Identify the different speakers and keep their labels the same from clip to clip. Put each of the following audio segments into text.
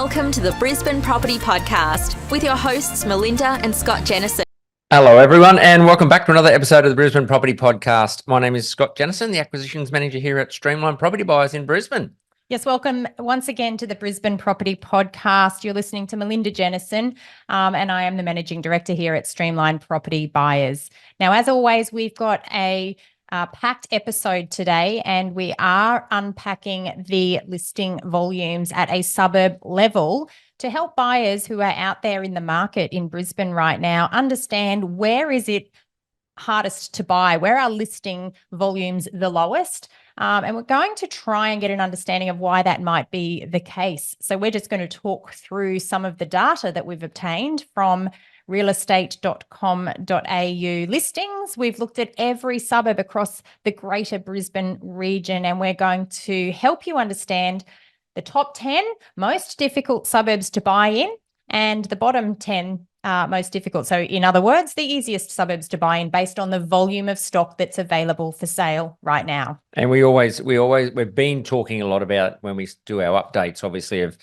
Speaker 1: Welcome to the Brisbane Property Podcast with your hosts Melinda and Scott Jennison.
Speaker 2: Hello everyone and welcome back to another episode of the Brisbane Property Podcast. My name is Scott Jennison, the Acquisitions Manager here at Streamline Property Buyers in Brisbane.
Speaker 3: Yes, welcome once again to the Brisbane Property Podcast. You're listening to Melinda Jennison, and I am the Managing Director here at Streamline Property Buyers. Now, as always, we've got a packed episode today, and we are unpacking the listing volumes at a suburb level to help buyers who are out there in the market in Brisbane right now understand where is it hardest to buy, where are listing volumes the lowest. And we're going to try and get an understanding of why that might be the case. So we're just going to talk through some of the data that we've obtained from realestate.com.au listings. We've looked at every suburb across the Greater Brisbane region, and we're going to help you understand the top 10 most difficult suburbs to buy in and the bottom 10 most difficult. So in other words, the easiest suburbs to buy in based on the volume of stock that's available for sale right now.
Speaker 2: And we've been talking a lot about when we do our updates, obviously, of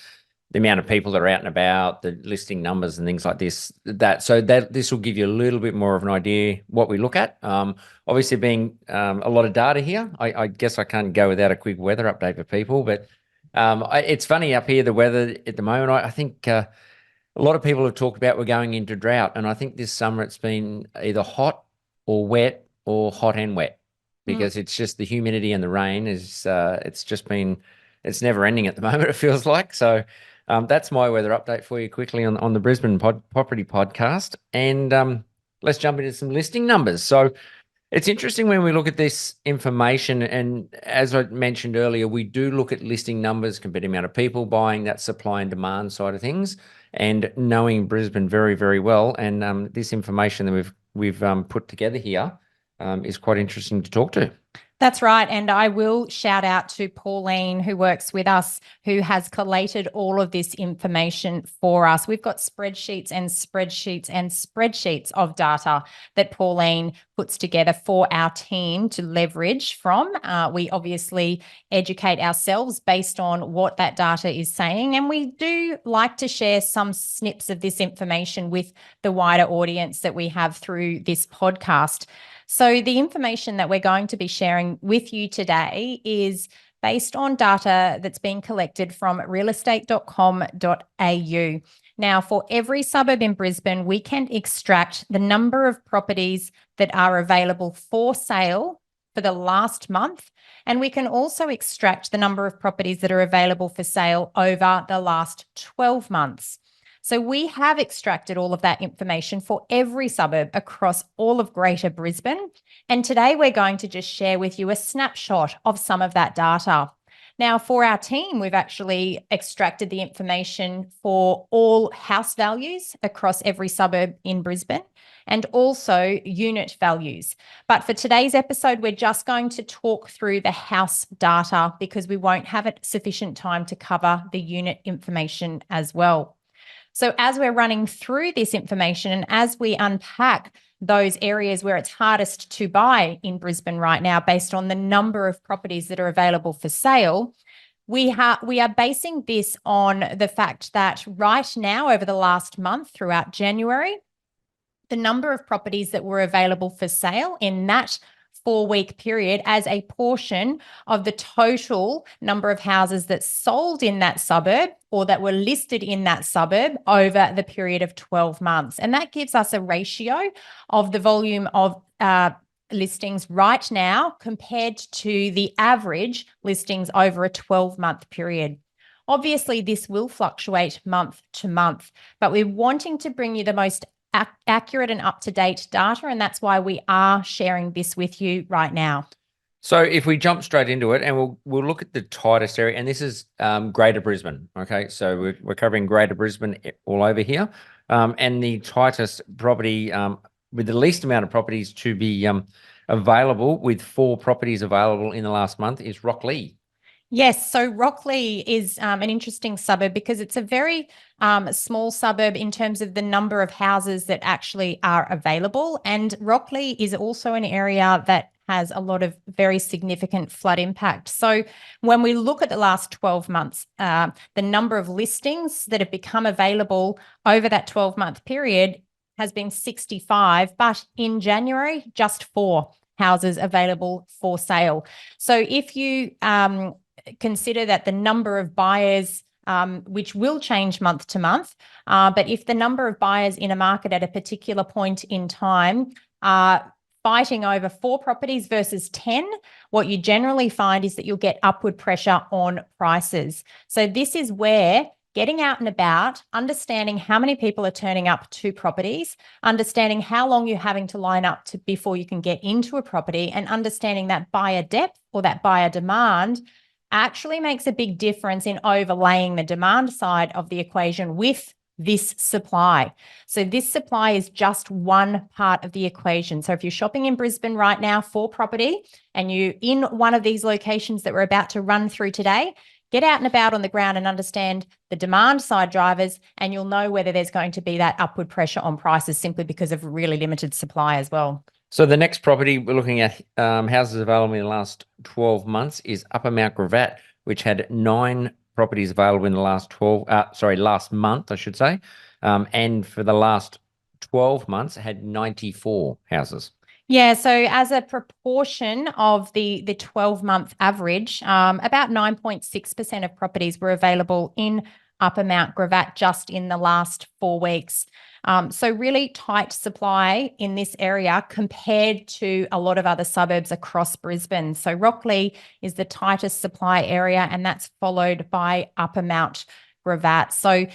Speaker 2: the amount of people that are out and about, the listing numbers and things like this, so this will give you a little bit more of an idea what we look at. Obviously being a lot of data here, I guess I can't go without a quick weather update for people, but it's funny up here, the weather at the moment. I think a lot of people have talked about we're going into drought, and I think this summer it's been either hot or wet or hot and wet because it's just the humidity and the rain is it's never ending at the moment, it feels like. So that's my weather update for you quickly on the Brisbane Property Podcast. And let's jump into some listing numbers. So it's interesting when we look at this information, and as I mentioned earlier, we do look at listing numbers, compared to the amount of people buying, that supply and demand side of things, and knowing Brisbane very, very well. And this information that we've put together here is quite interesting to talk to.
Speaker 3: That's right. And I will shout out to Pauline, who works with us, who has collated all of this information for us. We've got spreadsheets and spreadsheets and spreadsheets of data that Pauline puts together for our team to leverage from. We obviously educate ourselves based on what that data is saying. And we do like to share some snips of this information with the wider audience that we have through this podcast. So the information that we're going to be sharing with you today is based on data that's been collected from realestate.com.au. Now, for every suburb in Brisbane, we can extract the number of properties that are available for sale for the last month, and we can also extract the number of properties that are available for sale over the last 12 months. So we have extracted all of that information for every suburb across all of Greater Brisbane. And today we're going to just share with you a snapshot of some of that data. Now, for our team, we've actually extracted the information for all house values across every suburb in Brisbane and also unit values. But for today's episode, we're just going to talk through the house data because we won't have sufficient time to cover the unit information as well. So as we're running through this information and as we unpack those areas where it's hardest to buy in Brisbane right now based on the number of properties that are available for sale, we are basing this on the fact that right now, over the last month throughout January, the number of properties that were available for sale in that 4-week period as a portion of the total number of houses that sold in that suburb or that were listed in that suburb over the period of 12 months. And that gives us a ratio of the volume of listings right now compared to the average listings over a 12-month period. Obviously, this will fluctuate month to month, but we're wanting to bring you the most accurate and up-to-date data, and that's why we are sharing this with you right now.
Speaker 2: So if we jump straight into it, and we'll look at the tightest area, and this is Greater Brisbane. Okay, so we're covering Greater Brisbane all over here, and the tightest property with the least amount of properties to be available, with 4 properties available in the last month, is Rocklea.
Speaker 3: Yes, so Rocklea is an interesting suburb because it's a very small suburb in terms of the number of houses that actually are available. And Rocklea is also an area that has a lot of very significant flood impact. So when we look at the last 12 months, the number of listings that have become available over that 12-month period has been 65, but in January, just 4 houses available for sale. So if you consider that the number of buyers, which will change month to month, but if the number of buyers in a market at a particular point in time are fighting over 4 properties versus 10, what you generally find is that you'll get upward pressure on prices. So this is where getting out and about, understanding how many people are turning up to properties, understanding how long you're having to line up to before you can get into a property, and understanding that buyer depth or that buyer demand actually makes a big difference in overlaying the demand side of the equation with this supply. So this supply is just one part of the equation. So if you're shopping in Brisbane right now for property and you're in one of these locations that we're about to run through today, get out and about on the ground and understand the demand side drivers, and you'll know whether there's going to be that upward pressure on prices simply because of really limited supply as well.
Speaker 2: So the next property we're looking at, houses available in the last 12 months, is Upper Mount Gravatt, which had 9 properties available in the last month, I should say. And for the last 12 months, had 94 houses.
Speaker 3: Yeah, so as a proportion of the 12-month average, about 9.6% of properties were available in Upper Mount Gravatt just in the last 4 weeks. So really tight supply in this area compared to a lot of other suburbs across Brisbane. So Rockley is the tightest supply area, and that's followed by Upper Mount Gravatt. So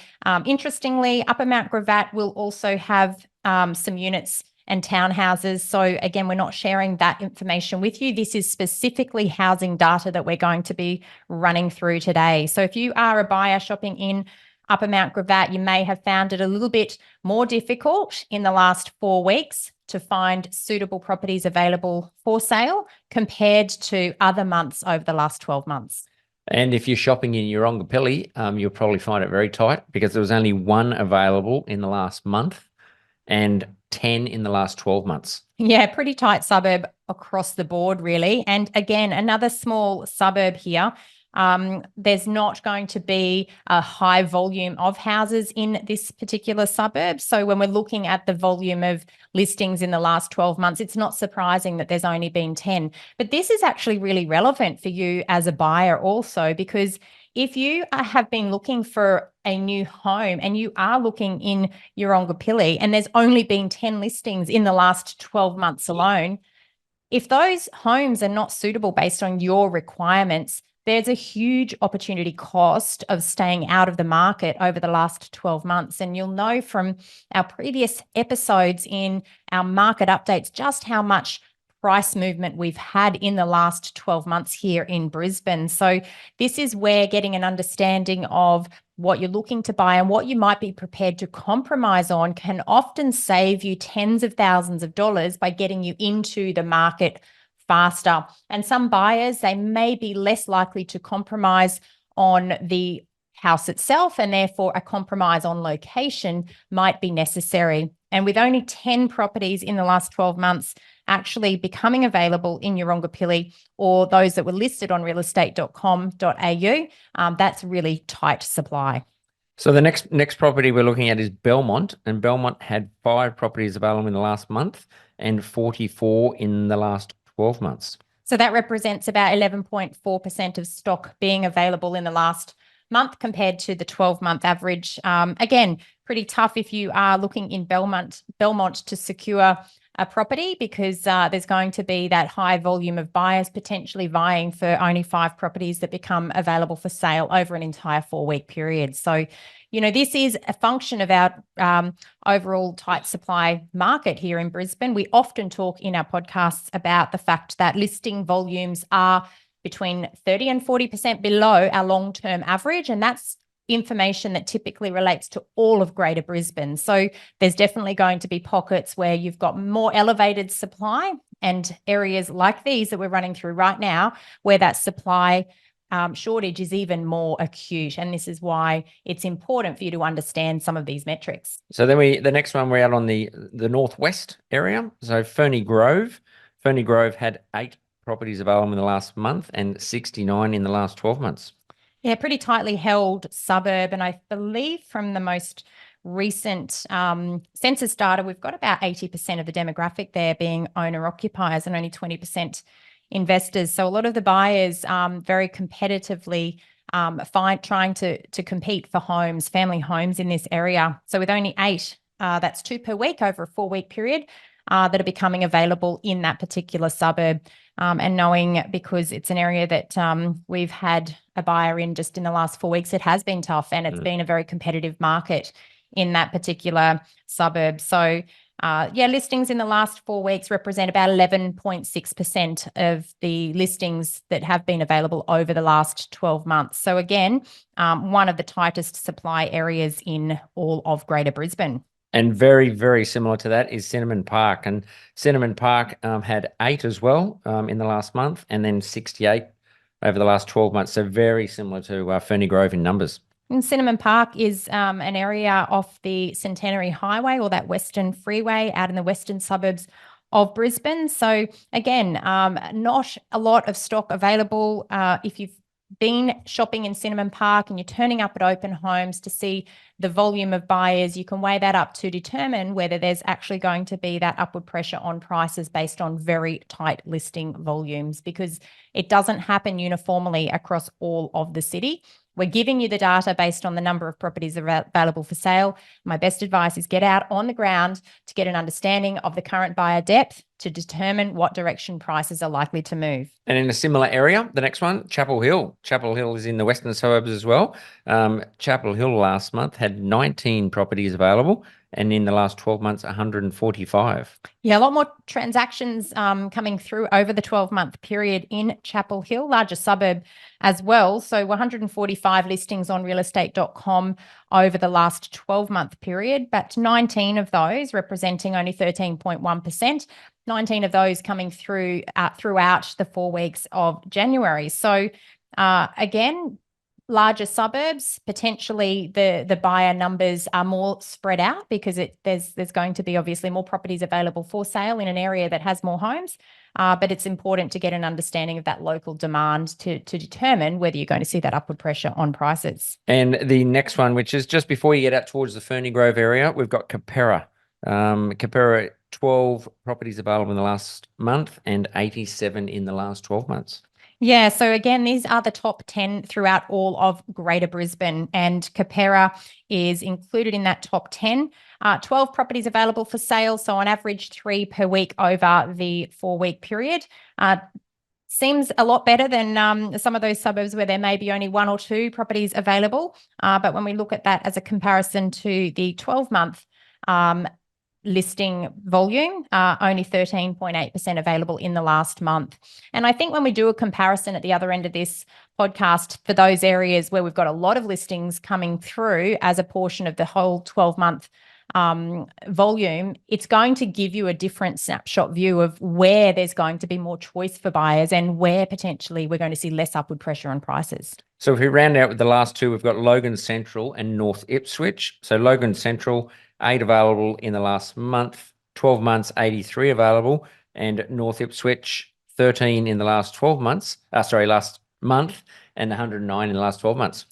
Speaker 3: interestingly, Upper Mount Gravatt will also have some units and townhouses. So again, we're not sharing that information with you. This is specifically housing data that we're going to be running through today. So if you are a buyer shopping in Upper Mount Gravatt, you may have found it a little bit more difficult in the last 4 weeks to find suitable properties available for sale compared to other months over the last 12 months.
Speaker 2: And if you're shopping in Urongapilly, you'll probably find it very tight because there was only 1 available in the last month and 10 in the last 12 months.
Speaker 3: Yeah, pretty tight suburb across the board, really. And again, another small suburb here. There's not going to be a high volume of houses in this particular suburb. So when we're looking at the volume of listings in the last 12 months, it's not surprising that there's only been 10. But this is actually really relevant for you as a buyer also, because if you have been looking for a new home and you are looking in Urongapilly and there's only been 10 listings in the last 12 months alone, if those homes are not suitable based on your requirements, there's a huge opportunity cost of staying out of the market over the last 12 months. And you'll know from our previous episodes in our market updates just how much price movement we've had in the last 12 months here in Brisbane. So this is where getting an understanding of what you're looking to buy and what you might be prepared to compromise on can often save you tens of thousands of dollars by getting you into the market faster. And some buyers, they may be less likely to compromise on the house itself, and therefore a compromise on location might be necessary. And with only 10 properties in the last 12 months actually becoming available in Urongapilly or those that were listed on realestate.com.au, that's really tight supply.
Speaker 2: So the next property we're looking at is Belmont, and Belmont had 5 properties available in the last month and 44 in the last 12 months.
Speaker 3: So that represents about 11.4% of stock being available in the last month compared to the 12-month average. Again, pretty tough if you are looking in Belmont to secure a property because there's going to be that high volume of buyers potentially vying for only 5 properties that become available for sale over an entire 4-week period. So, you know, this is a function of our overall tight supply market here in Brisbane. We often talk in our podcasts about the fact that listing volumes are between 30 and 40% below our long-term average, and that's information that typically relates to all of Greater Brisbane. So there's definitely going to be pockets where you've got more elevated supply and areas like these that we're running through right now where that supply shortage is even more acute. And this is why it's important for you to understand some of these metrics.
Speaker 2: So then the next one, we're out on the northwest area. So Ferny Grove, Ferny Grove had 8 properties available in the last month and 69 in the last 12 months.
Speaker 3: Yeah, pretty tightly held suburb. And I believe from the most recent census data, we've got about 80% of the demographic there being owner-occupiers and only 20% investors. So a lot of the buyers very competitively trying to compete for homes, family homes in this area. So with only 8, that's 2 per week over a 4-week period that are becoming available in that particular suburb. And knowing, because it's an area that we've had a buyer in just in the last 4 weeks, it has been tough and it's been a very competitive market in that particular suburb. So listings in the last 4 weeks represent about 11.6% of the listings that have been available over the last 12 months. So again, one of the tightest supply areas in all of Greater Brisbane.
Speaker 2: And very, very similar to that is Cinnamon Park. And Cinnamon Park had 8 as well in the last month, and then 68 over the last 12 months. So very similar to Ferny Grove in numbers.
Speaker 3: And Cinnamon Park is an area off the Centenary Highway, or that Western Freeway, out in the western suburbs of Brisbane. So again, not a lot of stock available. If you've been shopping in Cinnamon Park and you're turning up at open homes to see the volume of buyers, you can weigh that up to determine whether there's actually going to be that upward pressure on prices based on very tight listing volumes, because it doesn't happen uniformly across all of the city. We're giving you the data based on the number of properties available for sale. My best advice is get out on the ground to get an understanding of the current buyer depth to determine what direction prices are likely to move.
Speaker 2: And in a similar area, the next one, Chapel Hill. Chapel Hill is in the western suburbs as well. Chapel Hill last month had 19 properties available, and in the last 12 months, 145.
Speaker 3: Yeah, a lot more transactions coming through over the 12-month period in Chapel Hill, larger suburb as well. So 145 listings on realestate.com over the last 12-month period, but 19 of those representing only 13.1%. 19 of those coming through throughout the 4 weeks of January. So again, larger suburbs, potentially the buyer numbers are more spread out, because there's going to be obviously more properties available for sale in an area that has more homes. But it's important to get an understanding of that local demand to determine whether you're going to see that upward pressure on prices.
Speaker 2: And the next one, which is just before you get out towards the Ferny Grove area, we've got Capera. Capera, 12 properties available in the last month and 87 in the last 12 months.
Speaker 3: Yeah, so again, these are the top 10 throughout all of Greater Brisbane, and Capera is included in that top 10. 12 properties available for sale, so on average 3 per week over the 4-week period. Seems a lot better than some of those suburbs where there may be only 1 or 2 properties available. But when we look at that as a comparison to the 12-month listing volume, only 13.8% available in the last month. And I think when we do a comparison at the other end of this podcast for those areas where we've got a lot of listings coming through as a portion of the whole 12-month volume, it's going to give you a different snapshot view of where there's going to be more choice for buyers and where potentially we're going to see less upward pressure on prices.
Speaker 2: So if we round out with the last 2, we've got Logan Central and North Ipswich. So Logan Central, 8 available in the last month, 12 months, 83 available, and North Ipswich, 13 in the last 12 months, last month, and 109 in the last 12 months.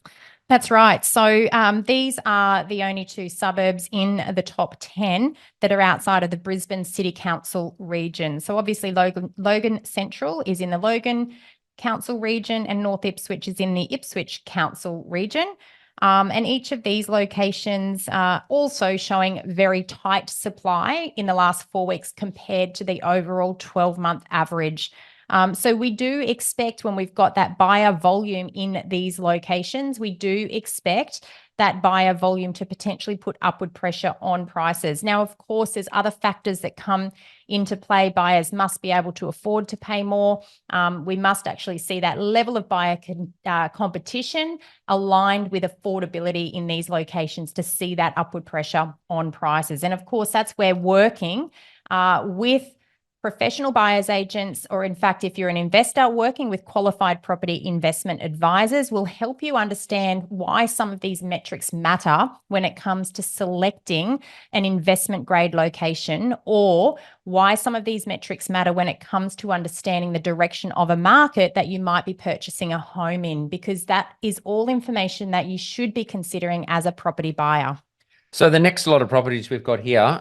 Speaker 3: That's right. So these are the only 2 suburbs in the top 10 that are outside of the Brisbane City Council region. So obviously Logan Central is in the Logan Council region and North Ipswich is in the Ipswich Council region. And each of these locations are also showing very tight supply in the last 4 weeks compared to the overall 12-month average. So we do expect, when we've got that buyer volume in these locations, we do expect that buyer volume to potentially put upward pressure on prices. Now, of course, there's other factors that come into play. Buyers must be able to afford to pay more. We must actually see that level of buyer competition aligned with affordability in these locations to see that upward pressure on prices. And of course, that's where working with professional buyers agents, or in fact, if you're an investor, working with qualified property investment advisors will help you understand why some of these metrics matter when it comes to selecting an investment grade location, or why some of these metrics matter when it comes to understanding the direction of a market that you might be purchasing a home in, because that is all information that you should be considering as a property buyer.
Speaker 2: So the next lot of properties we've got here,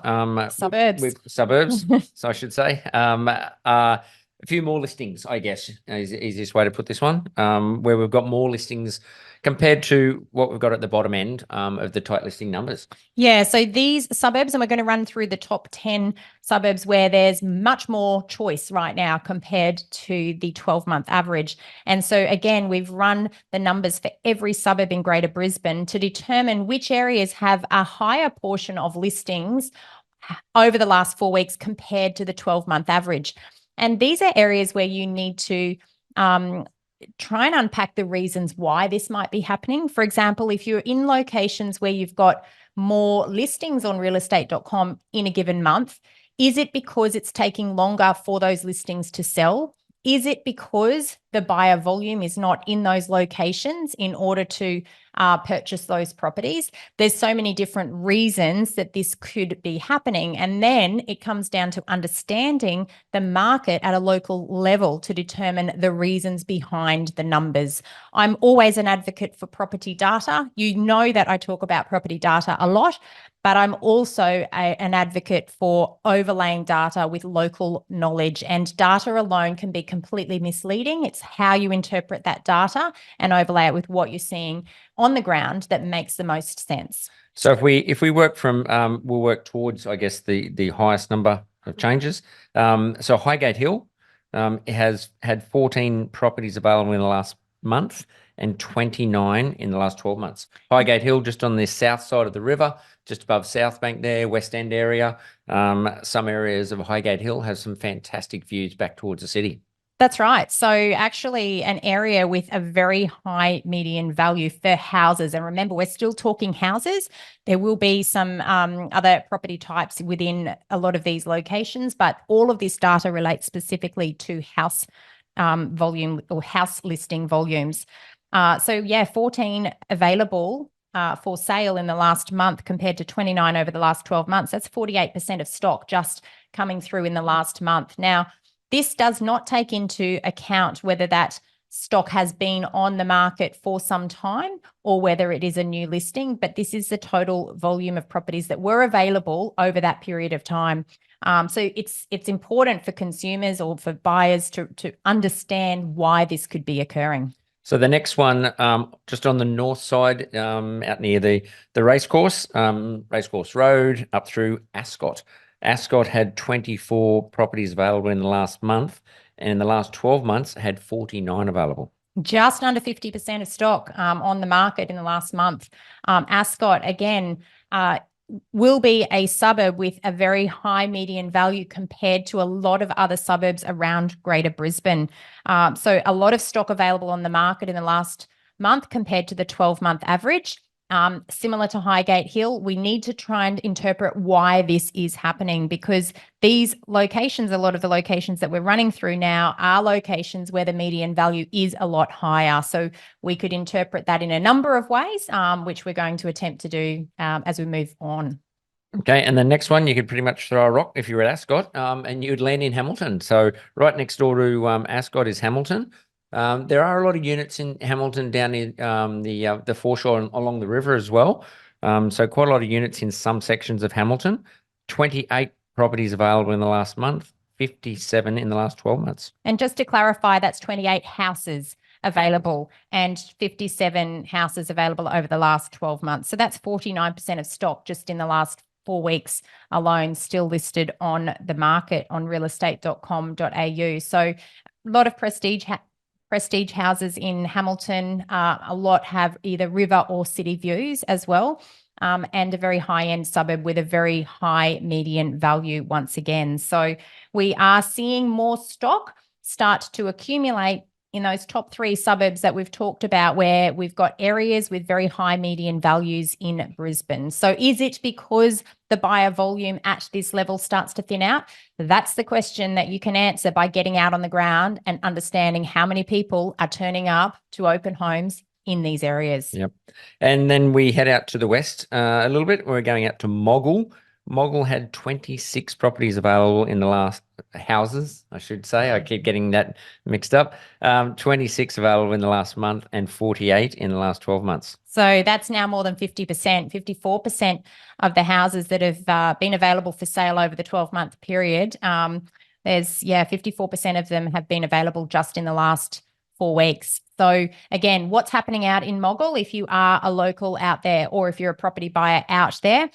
Speaker 3: Suburbs.
Speaker 2: Suburbs, so I should say, a few more listings, I guess, is the easiest way to put this one, where we've got more listings compared to what we've got at the bottom end of the tight listing numbers.
Speaker 3: Yeah, so these suburbs, and we're going to run through the top 10 suburbs where there's much more choice right now compared to the 12-month average. And so again, we've run the numbers for every suburb in Greater Brisbane to determine which areas have a higher portion of listings over the last 4 weeks compared to the 12-month average. And these are areas where you need to try and unpack the reasons why this might be happening. For example, if you're in locations where you've got more listings on realestate.com in a given month, is it because it's taking longer for those listings to sell? Is it because the buyer volume is not in those locations in order to purchase those properties? There's so many different reasons that this could be happening. And then it comes down to understanding the market at a local level to determine the reasons behind the numbers. I'm always an advocate for property data. You know that I talk about property data a lot, but I'm also an advocate for overlaying data with local knowledge, and data alone can be completely misleading. It's how you interpret that data and overlay it with what you're seeing on the ground that makes the most sense.
Speaker 2: So if we work from, we'll work towards, I guess, the highest number of changes. So Highgate Hill, it has had 14 properties available in the last month and 29 in the last 12 months. Highgate Hill, just on the south side of the river, just above South Bank there, West End area. Some areas of Highgate Hill have some fantastic views back towards the city.
Speaker 3: That's right. So actually an area with a very high median value for houses. And remember, we're still talking houses. There will be some other property types within a lot of these locations, but all of this data relates specifically to house volume or house listing volumes. So yeah, 14 available for sale in the last month compared to 29 over the last 12 months. That's 48% of stock just coming through in the last month. Now, this does not take into account whether that stock has been on the market for some time or whether it is a new listing, but this is the total volume of properties that were available over that period of time. So it's important for consumers or for buyers to understand why this could be occurring.
Speaker 2: So the next one, just on the north side, out near the racecourse, Racecourse Road, up through Ascot. Ascot had 24 properties available in the last month, and in the last 12 months had 49 available.
Speaker 3: Just under 50% of stock on the market in the last month. Ascot, again, will be a suburb with a very high median value compared to a lot of other suburbs around Greater Brisbane. So a lot of stock available on the market in the last month compared to the 12-month average. Similar to Highgate Hill, we need to try and interpret why this is happening, because these locations, a lot of the locations that we're running through now are locations where the median value is a lot higher. So we could interpret that in a number of ways, which we're going to attempt to do as we move on.
Speaker 2: Okay, and the next one, you could pretty much throw a rock if you're at Ascot, and you'd land in Hamilton. So right next door to Ascot is Hamilton. There are a lot of units in Hamilton down in the foreshore along the river as well. So quite a lot of units in some sections of Hamilton. 28 properties available in the last month, 57 in the last 12 months.
Speaker 3: And just to clarify, that's 28 houses available and 57 houses available over the last 12 months. So that's 49% of stock just in the last 4 weeks alone, still listed on the market on realestate.com.au. So a lot of prestige houses in Hamilton. A lot have either river or city views as well, and a very high-end suburb with a very high median value once again. So we are seeing more stock start to accumulate in those top 3 suburbs that we've talked about, where we've got areas with very high median values in Brisbane. So is it because the buyer volume at this level starts to thin out? That's the question that you can answer by getting out on the ground and understanding how many people are turning up to open homes in these areas.
Speaker 2: Yep. And then we head out to the west a little bit. We're going out to Moggill. Moggill had 26 properties available in the last houses, I should say. I keep getting that mixed up. 26 available in the last month and 48 in the last 12 months.
Speaker 3: So that's now more than 50%, 54% of the houses that have been available for sale over the 12-month period. 54% of them have been available just in the last 4 weeks. So again, what's happening out in Moggill? If you are a local out there, or if you're a property buyer out there,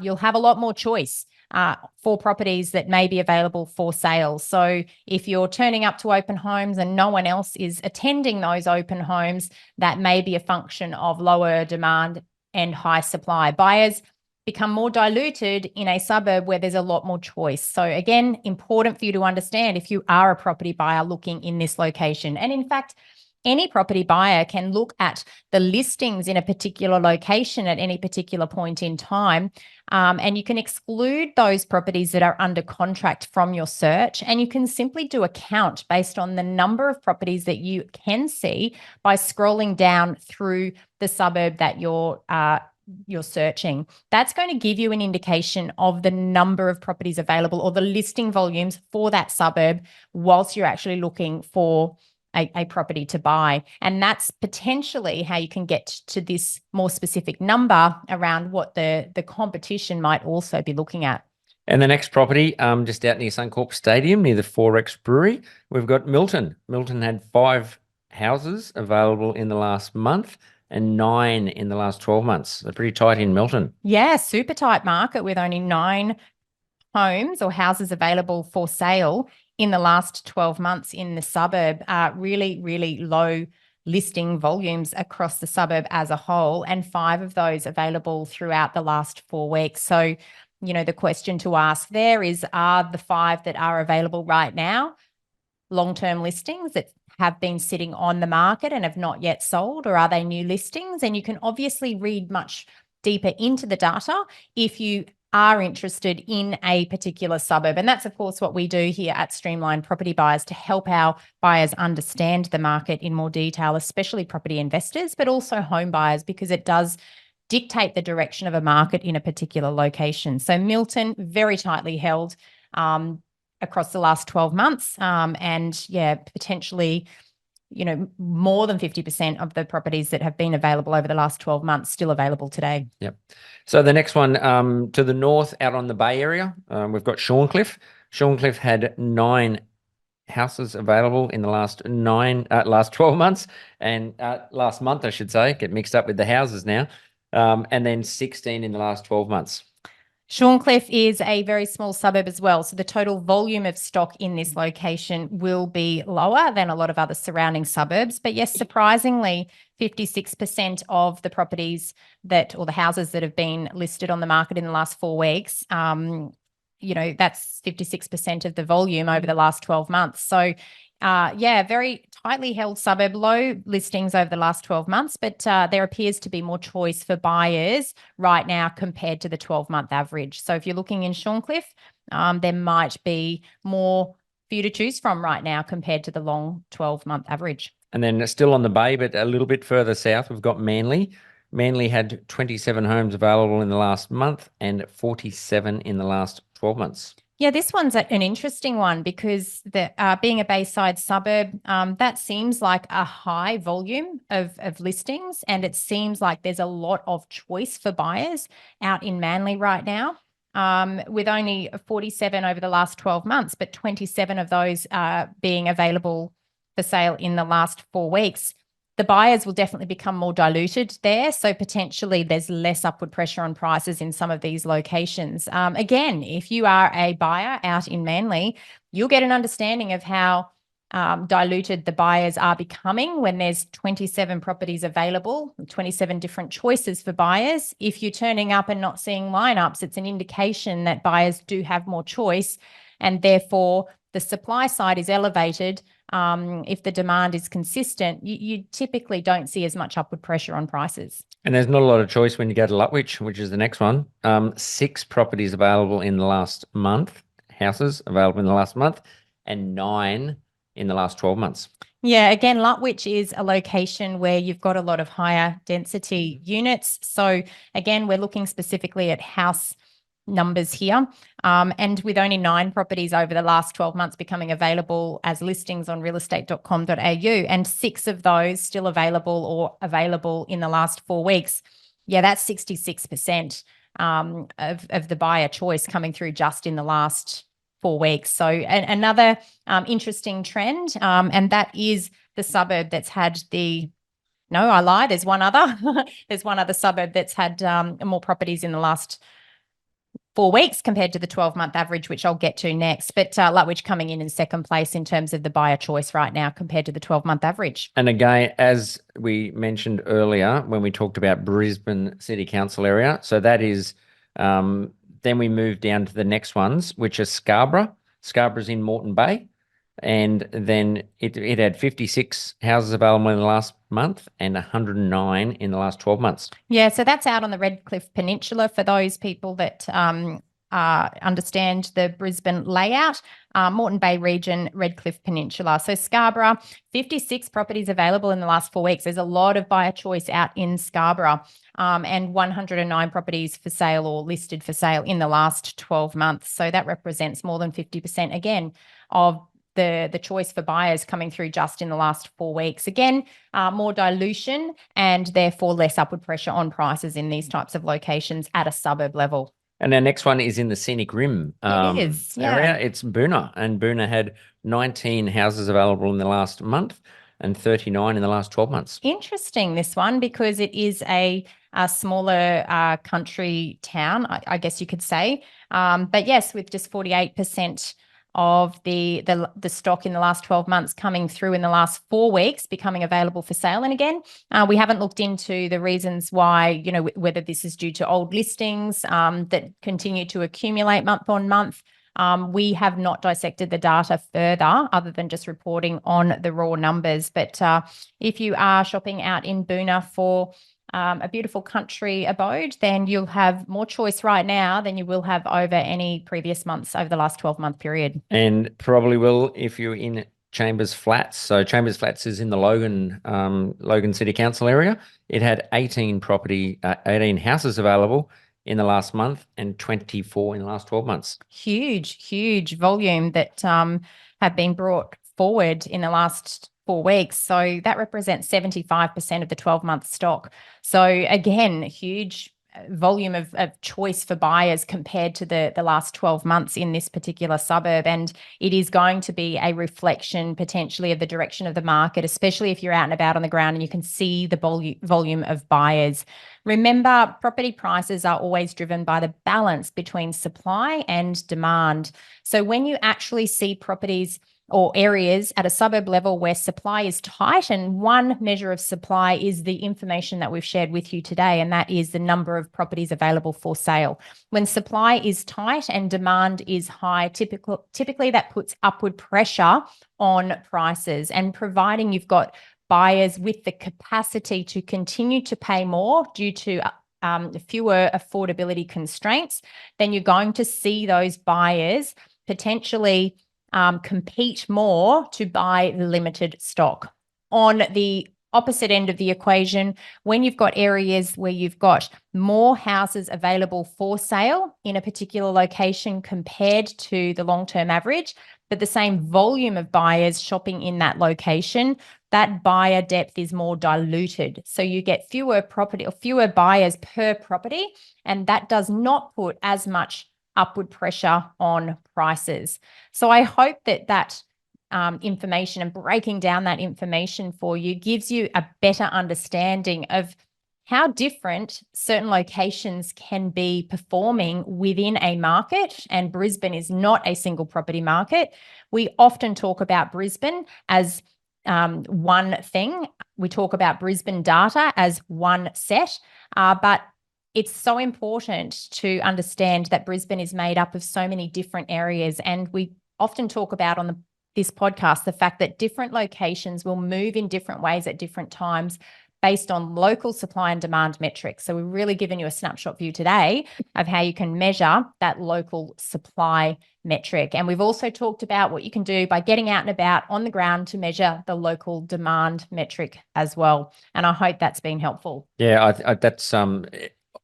Speaker 3: you'll have a lot more choice for properties that may be available for sale. So if you're turning up to open homes and no one else is attending those open homes, that may be a function of lower demand and high supply. Buyers become more diluted in a suburb where there's a lot more choice. So again, important for you to understand if you are a property buyer looking in this location. And in fact, any property buyer can look at the listings in a particular location at any particular point in time, and you can exclude those properties that are under contract from your search, and you can simply do a count based on the number of properties that you can see by scrolling down through the suburb that you're searching. That's going to give you an indication of the number of properties available or the listing volumes for that suburb whilst you're actually looking for a property to buy. And that's potentially how you can get to this more specific number around what the competition might also be looking at.
Speaker 2: And the next property, just out near Suncorp Stadium, near the Forex Brewery, we've got Milton. Milton had 5 houses available in the last month and 9 in the last 12 months. They're pretty tight in Milton.
Speaker 3: Yeah, super tight market with only 9 homes or houses available for sale in the last 12 months in the suburb. Really, really low listing volumes across the suburb as a whole, and 5 of those available throughout the last 4 weeks. So, the question to ask there is, are the 5 that are available right now long-term listings that have been sitting on the market and have not yet sold, or are they new listings? And you can obviously read much deeper into the data if you are interested in a particular suburb. And that's, of course, what we do here at Streamline Property Buyers, to help our buyers understand the market in more detail, especially property investors, but also home buyers, because it does dictate the direction of a market in a particular location. So Milton, very tightly held across the last 12 months. And potentially, more than 50% of the properties that have been available over the last 12 months still available today.
Speaker 2: Yep. So the next one, to the north, out on the Bay area, we've got Shorncliffe. Shorncliffe had 9 houses available in the last 12 months, and last month, I should say, get mixed up with the houses now, and then 16 in the last 12 months.
Speaker 3: Shorncliffe is a very small suburb as well, so the total volume of stock in this location will be lower than a lot of other surrounding suburbs. But yes, surprisingly, 56% of the properties or the houses that have been listed on the market in the last 4 weeks, that's 56% of the volume over the last 12 months. So very tightly held suburb, low listings over the last 12 months, but there appears to be more choice for buyers right now compared to the 12-month average. So if you're looking in Shorncliffe, there might be more for you to choose from right now compared to the long 12-month average.
Speaker 2: And then still on the Bay, but a little bit further south, we've got Manly. Manly had 27 homes available in the last month and 47 in the last 12 months.
Speaker 3: Yeah, this one's an interesting one because being a Bayside suburb, that seems like a high volume of listings, and it seems like there's a lot of choice for buyers out in Manly right now, with only 47 over the last 12 months, but 27 of those being available for sale in the last 4 weeks. The buyers will definitely become more diluted there. So potentially there's less upward pressure on prices in some of these locations. Again, if you are a buyer out in Manly, you'll get an understanding of how diluted the buyers are becoming when there's 27 properties available, 27 different choices for buyers. If you're turning up and not seeing lineups, it's an indication that buyers do have more choice, and therefore the supply side is elevated, if the demand is consistent, you typically don't see as much upward pressure on prices.
Speaker 2: And there's not a lot of choice when you go to Lutwyche, which is the next one. 6 properties available in the last month, houses available in the last month, and 9 in the last 12 months.
Speaker 3: Yeah, again, Lutwyche is a location where you've got a lot of higher density units. So again, we're looking specifically at house numbers here. And with only 9 properties over the last 12 months becoming available as listings on realestate.com.au, and 6 of those still available or available in the last 4 weeks. Yeah, that's 66% of the buyer choice coming through just in the last 4 weeks. So another interesting trend, and that is the suburb that's had no, I lied. There's one other. There's one other suburb that's had more properties in the last 4 weeks compared to the 12-month average, which I'll get to next. But Lutwyche coming in second place in terms of the buyer choice right now compared to the 12-month average.
Speaker 2: And again, as we mentioned earlier, when we talked about Brisbane City Council area, so that is, then we move down to the next ones, which are Scarborough. Scarborough's in Moreton Bay. And then it had 56 houses available in the last month and 109 in the last 12 months.
Speaker 3: Yeah, so that's out on the Redcliffe Peninsula for those people that understand the Brisbane layout. Moreton Bay region, Redcliffe Peninsula. So Scarborough, 56 properties available in the last 4 weeks. There's a lot of buyer choice out in Scarborough, and 109 properties for sale or listed for sale in the last 12 months. So that represents more than 50% again of the choice for buyers coming through just in the last 4 weeks. Again, more dilution and therefore less upward pressure on prices in these types of locations at a suburb level.
Speaker 2: And our next one is in the Scenic Rim area. It's Boonah, and Boonah had 19 houses available in the last month and 39 in the last 12 months.
Speaker 3: Interesting, this one, because it is a smaller country town, I guess you could say. But yes, with just 48% of the stock in the last 12 months coming through in the last 4 weeks becoming available for sale. And again, we haven't looked into the reasons why, whether this is due to old listings that continue to accumulate month on month. We have not dissected the data further other than just reporting on the raw numbers. But if you are shopping out in Boonah for a beautiful country abode, then you'll have more choice right now than you will have over any previous months over the last 12-month period.
Speaker 2: And probably will if you're in Chambers Flats. So Chambers Flats is in the Logan City Council area. It had 18 houses available in the last month and 24 in the last 12 months.
Speaker 3: Huge volume that have been brought forward in the last 4 weeks. So that represents 75% of the 12-month stock. So again, huge volume of choice for buyers compared to the last 12 months in this particular suburb. And it is going to be a reflection potentially of the direction of the market, especially if you're out and about on the ground and you can see the volume of buyers. Remember, property prices are always driven by the balance between supply and demand. So when you actually see properties or areas at a suburb level where supply is tight, and one measure of supply is the information that we've shared with you today, and that is the number of properties available for sale. When supply is tight and demand is high, typically that puts upward pressure on prices, and providing you've got buyers with the capacity to continue to pay more due to fewer affordability constraints, then you're going to see those buyers potentially compete more to buy the limited stock. On the opposite end of the equation, when you've got areas where you've got more houses available for sale in a particular location compared to the long-term average, but the same volume of buyers shopping in that location, that buyer depth is more diluted. So you get fewer buyers per property, and that does not put as much upward pressure on prices. So I hope that information and breaking down that information for you gives you a better understanding of how different certain locations can be performing within a market. And Brisbane is not a single property market. We often talk about Brisbane as one thing. We talk about Brisbane data as one set, but it's so important to understand that Brisbane is made up of so many different areas, and we often talk about on the this podcast, the fact that different locations will move in different ways at different times based on local supply and demand metrics. So we're really giving you a snapshot view today of how you can measure that local supply metric. And we've also talked about what you can do by getting out and about on the ground to measure the local demand metric as well. And I hope that's been helpful.
Speaker 2: Yeah, that's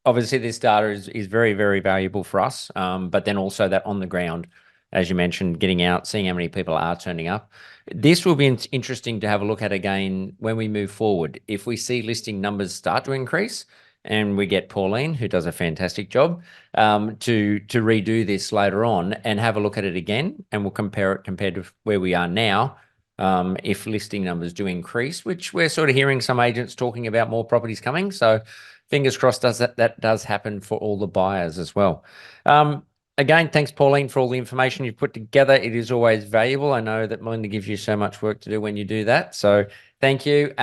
Speaker 2: obviously this data is very, very valuable for us. But then also that on the ground, as you mentioned, getting out, seeing how many people are turning up. This will be interesting to have a look at again when we move forward. If we see listing numbers start to increase and we get Pauline, who does a fantastic job, to redo this later on and have a look at it again, and we'll compare it compared to where we are now. If listing numbers do increase, which we're sort of hearing some agents talking about more properties coming. So fingers crossed that does happen for all the buyers as well. Again, thanks, Pauline, for all the information you've put together. It is always valuable. I know that Melinda gives you so much work to do when you do that. So thank you.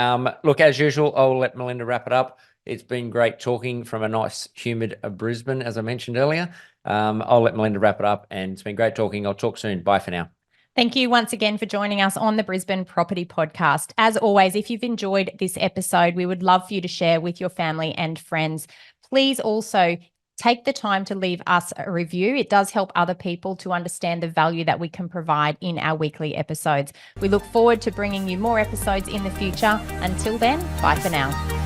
Speaker 2: Look, as usual, I'll let Melinda wrap it up. It's been great talking from a nice, humid Brisbane, as I mentioned earlier. I'll let Melinda wrap it up, and it's been great talking. I'll talk soon. Bye for now.
Speaker 3: Thank you once again for joining us on the Brisbane Property Podcast. As always, if you've enjoyed this episode, we would love for you to share with your family and friends. Please also take the time to leave us a review. It does help other people to understand the value that we can provide in our weekly episodes. We look forward to bringing you more episodes in the future. Until then, bye for now.